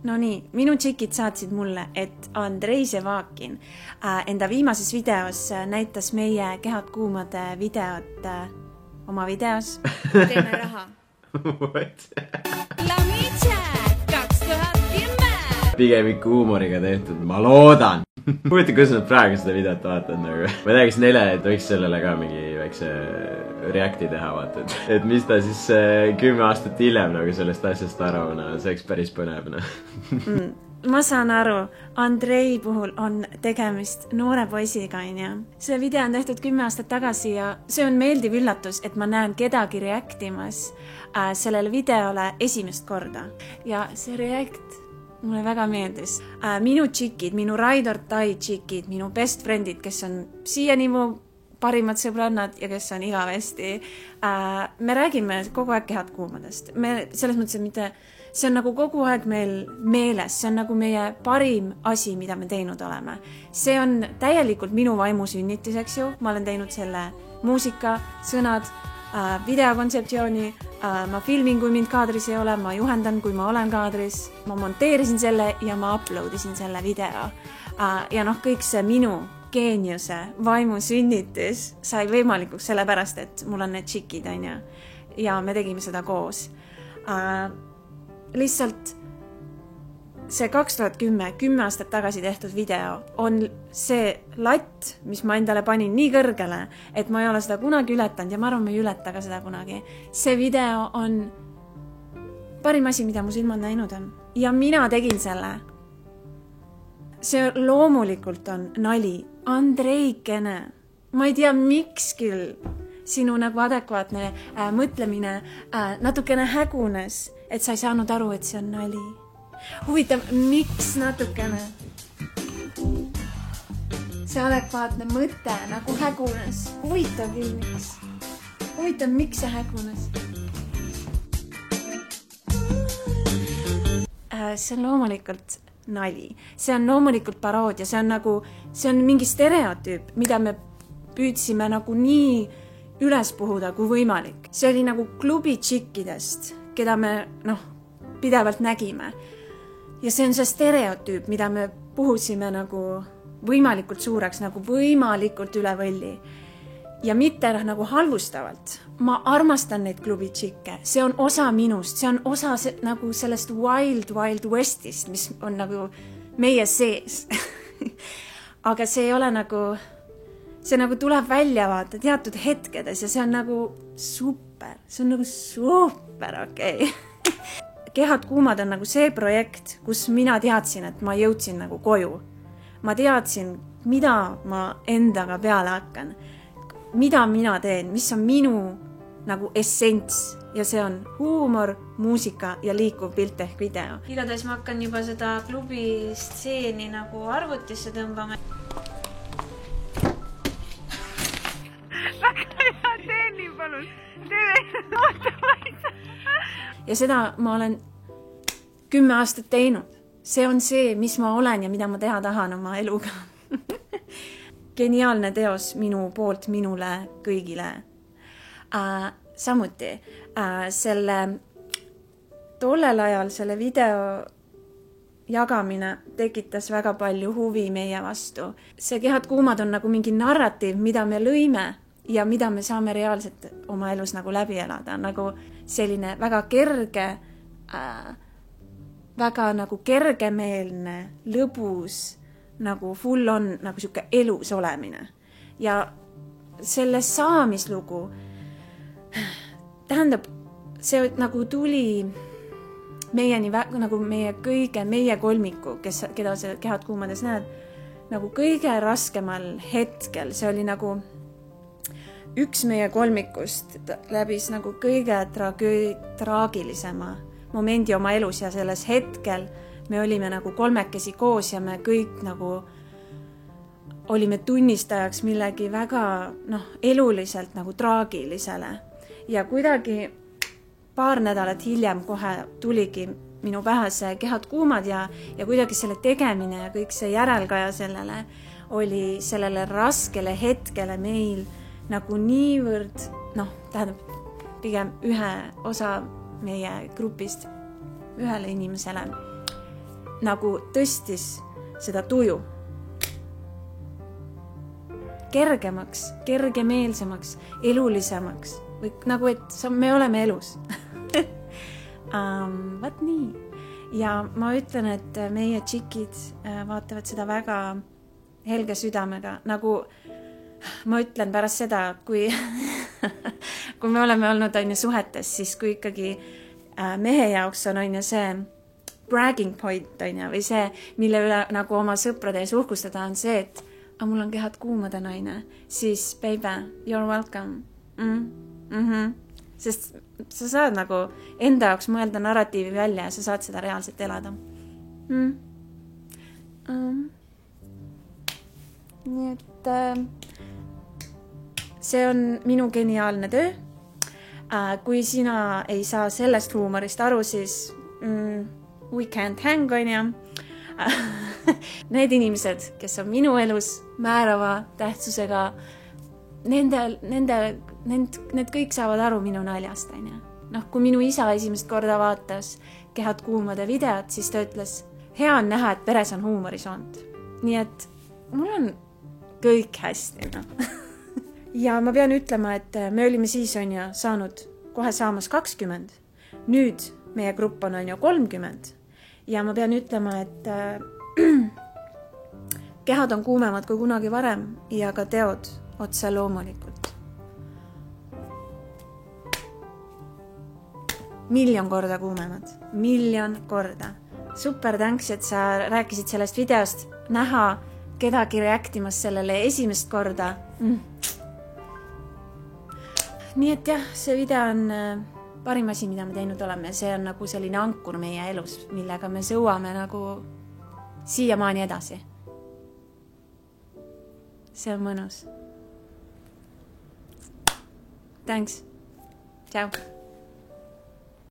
No nii, minu tšikid saatsid mulle, et Andrei Sevakin enda viimases videos näitas meie Kehad kuumade videot oma videos. Teeme raha. What? Lamitse 2010! Pigem ikka huumoriga tehtud, ma loodan. Huvitav, kuidas nad praegu seda videot vaatad nagu. Ma teaks Nele, et võiks sellele ka mingi väikse reacti teha, vaatad. Et mis ta siis 10 aastat hiljem nagu sellest asjast aru, see oleks päris põnev. Ma saan aru, Andrei puhul on tegemist noore poisiga, onju. See video on tehtud 10 aastat tagasi ja see on meeldiv üllatus, et ma näen kedagi reactimas sellele videole esimest korda. Ja see react mulle väga meeldis. Minu tšikid, minu Ride or Die tšikid, minu best friendid, kes on siiani mu parimad sõbrannad ja kes on igavesti. Me räägime kogu aeg Kehad kuumadest. Selles mõttes, et mitte, see on nagu kogu aeg meil meeles, see on nagu meie parim asi, mida me teinud oleme. See on täielikult minu vaimu sünnitiseks ju. Ma olen teinud selle muusika, sõnad, videokontseptsiooni, ma filmin, kui mind kaadris ei ole, ma juhendan, kui ma olen kaadris, ma monteerisin selle ja ma uploadisin selle video. Ja kõik see minu geeniuse vaimu sünnitis sai võimalikuks sellepärast, et mul on need tšikid, ja me tegime seda koos. Lihtsalt see 2010, 10 aastat tagasi tehtud video on see latt, mis ma endale panin nii kõrgele, et ma ei ole seda kunagi ületanud ja ma arvan, ma ei ületa ka seda kunagi. See video on parim asi, mida mu silmad näinud on. Ja mina tegin selle. See loomulikult on nali. Andreikene. Ma ei tea, miks küll sinu nagu adekvaatne mõtlemine natukene hägunes, et sa ei saanud aru, et see on nali. Huvitav, miks natukene see adekvaatne mõte nagu hägunes? Huvitav küll, miks? Huvitav, miks see hägunes? See on loomulikult nali. See on loomulikult paroodia. See on mingi stereotüüp, mida me püüdsime nagu nii üles puhuda kui võimalik. See oli nagu klubi tšikkidest, keda me pidevalt nägime. Ja see on see stereotüüp, mida me puhusime nagu võimalikult suureks, nagu võimalikult üle võlli. Ja mitte nagu halvustavalt. Ma armastan neid klubi tšikke. See on osa minust. See on osa nagu sellest Wild Westist, mis on nagu meie sees. Aga see ei ole nagu, see nagu tuleb välja vaata teatud hetkedes ja see on nagu super. See on nagu super, okei. Kehad kuumad on nagu see projekt, kus mina teadsin, et ma jõudsin nagu koju. Ma teadsin, mida ma endaga peale hakkan. Mida mina teen, mis on minu nagu essents. Ja see on huumor, muusika ja liikuv pilt ehk video. Igatahes ma hakkan juba seda klubi stseeni nagu arvutisse tõmbama. Väga hea teeni, palun. Teeme ootamaisa. Ja seda ma olen 10 aastat teinud. See on see, mis ma olen ja mida ma teha tahan oma eluga. Geniaalne teos minu poolt minule kõigile. Samuti selle tollel ajal selle video jagamine tekitas väga palju huvi meie vastu. See Kehad kuumad on nagu mingi narratiiv, mida me lõime ja mida me saame reaalselt oma elus nagu läbi elada. Nagu selline väga kerge, väga nagu kergemeelne, lõbus, nagu full on nagu siuke elus olemine. Ja selle saamislugu, tähendab, see nagu tuli meieni nagu meie kolmiku, keda see Kehad kuumades näed, nagu kõige raskemal hetkel. See oli nagu üks meie kolmikust läbis nagu kõige traagilisema momendi oma elus ja selles hetkel me olime nagu kolmekesi koos ja me kõik nagu olime tunnistajaks millegi väga eluliselt nagu traagilisele. Ja kuidagi paar nädalat hiljem kohe tuligi minu pähe see Kehad kuumad ja kuidagi selle tegemine ja kõik see järelkaja sellele oli sellele raskele hetkele meil nagu niivõrd, tähendab pigem ühe osa meie grupist ühele inimesele nagu tõstis seda tuju kergemaks, kergemeelsemaks, elulisemaks või nagu, et me oleme elus. Vaat nii. Ja ma ütlen, et meie tšikid vaatavad seda väga helge südamega, nagu ma ütlen pärast seda, kui me oleme olnud suhetes, siis kui ikkagi mehe jaoks on see bragging point või see, mille üle nagu oma sõprade ees uhkustada on see, et mul on kehad kuumade naine, siis baby, you're welcome. Sest sa saad nagu enda jaoks mõelda narratiivi välja ja sa saad seda reaalselt elada. Nii et see on minu geniaalne töö. Kui sina ei saa sellest huumorist aru, siis we can't hang, on ja. Need inimesed, kes on minu elus määrava tähtsusega, need kõik saavad aru minu naljast. Kui minu isa esimest korda vaatas Kehad kuumade videot, siis ta ütles, hea on näha, et peres on huumorisoont. Nii et mul on kõik hästi. Ja ma pean ütlema, et me olime siis saanud kohe saamas 20. Nüüd meie grupp on 30. Ja ma pean ütlema, et kehad on kuumemad kui kunagi varem ja ka teod otse loomulikult. 1,000,000 korda kuumemad. 1,000,000 korda. Super thanks, et sa rääkisid sellest videost. Näha kedagi reaktimas sellele esimest korda. Nii et jah, see video on parim asi, mida me teinud oleme. See on nagu selline ankur meie elus, millega me sõuame nagu siiamaani edasi. See on mõnus. Thanks. Ciao.